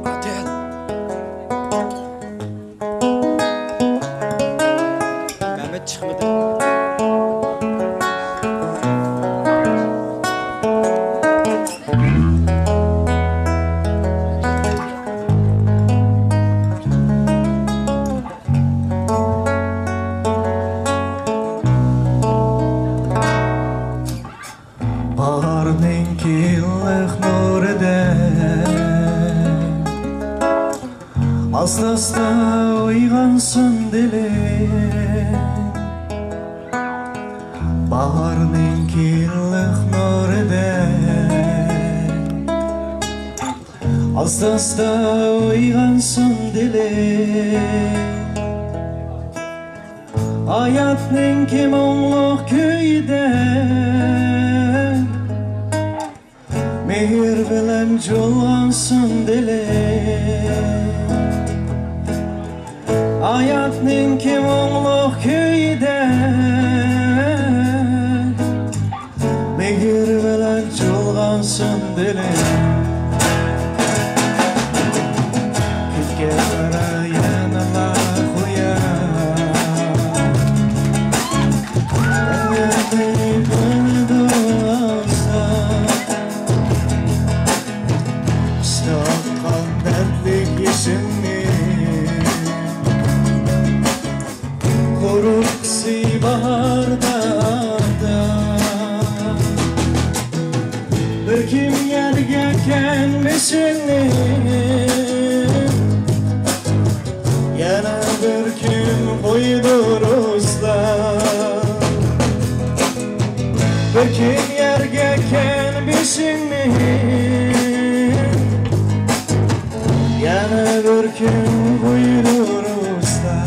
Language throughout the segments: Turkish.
Adel. Mehmet çıkmadı. Baharning iliq nurida asta-asta uyg'onsin dilim. Baharning iliq nurida asta-asta uyg'onsin dilim. Hayatning kimongluq kuyida mehr bilan jo'lansın dilim. Hayatning kimongluq kuyida mehr bilan jo'lansın dilim. Kuzga yana Korupsi baharda bir kim yerga kelmesini yana bir kim qo'ydiruzda bir kim yerga kelmesini yana bir kim qo'ydiruzda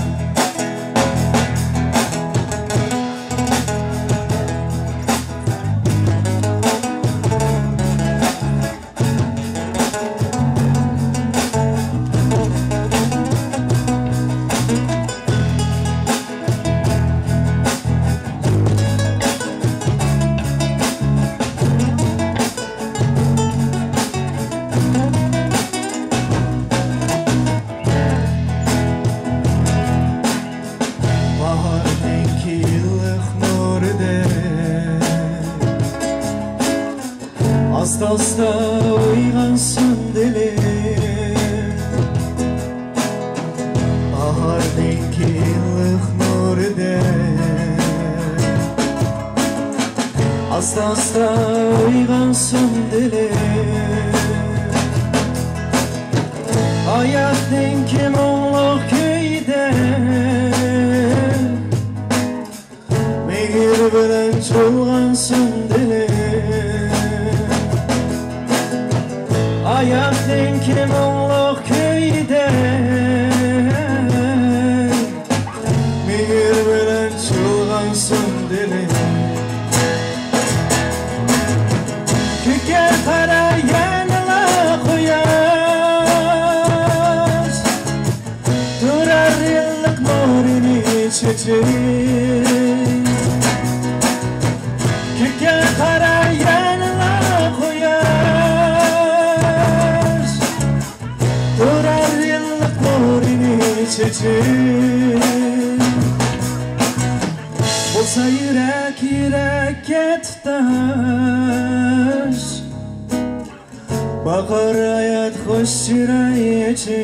Asta-asta uyg'onsin dilim. Baharning iliq nurida asta-asta uyg'onsin dilim. Hayatning kimongluq kuyida mehr bilan jo'lansın dilim. Hayatning kimongluq kuyida mehr bilan jo'lansın dilim. Ko'kka qaraganla quyosh turar iliq nurini chechib. Ko'kka qaraganla quyosh turar iliq nurini chechib. Bo'lsa yurak yurakka tutash bahor hayot xush chiroyichib.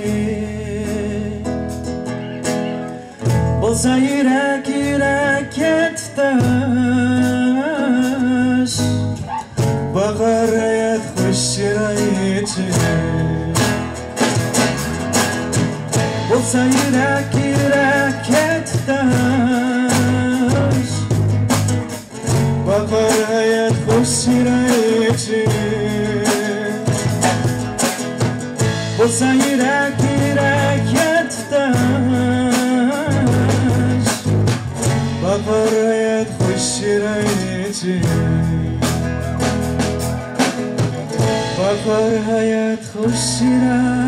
Bo'lsa yurak yurakka tutash bahor hayot xush chiroyichib. Bo'lsa yurak yurakka tutash bahor hayot xush chiroyichib. Bo'lsa yurak yurakka tutash bahor hayot xush chiroyichib. Bahor hayot xush chiroyichib.